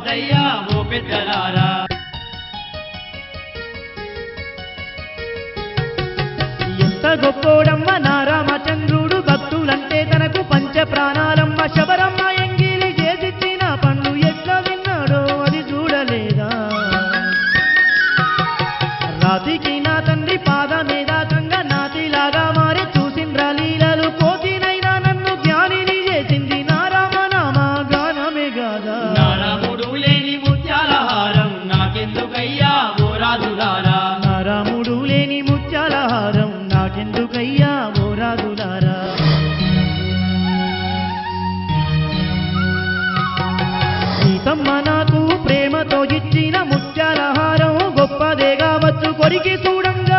పడ్డయ్యా ఓ పెద్దలారా ఎంత గొప్పోడమ్మ నా రామచంద్రుడు భక్తులంటే తనకు పంచ ప్రాణాలమ్మ శబరమ్మ ఎంగిలి చేసిచ్చిన పండు ఎట్లా విన్నాడో అది చూడలేదా రాతికి నా తండ్రి పాదమే దాకంగా నాతిలాగా మారి చూసిండ్రా లీలలు కోతినైనా నన్ను జ్ఞానిని చేసింది నా రామనామ గానమే గాదా నా రాముడు లేని ముత్యాల హారం నాకెందుకయ్యా ఓ రాజులారా నా రాముడు లేని ముత్యాల హారం నాకెందుకయ్యా ఓ రాజులారా సీతమ్మ నాకు ప్రేమతో ఇచ్చిన ముత్యాల హారం గొప్పదే కావచ్చు కొరికి చూడంగా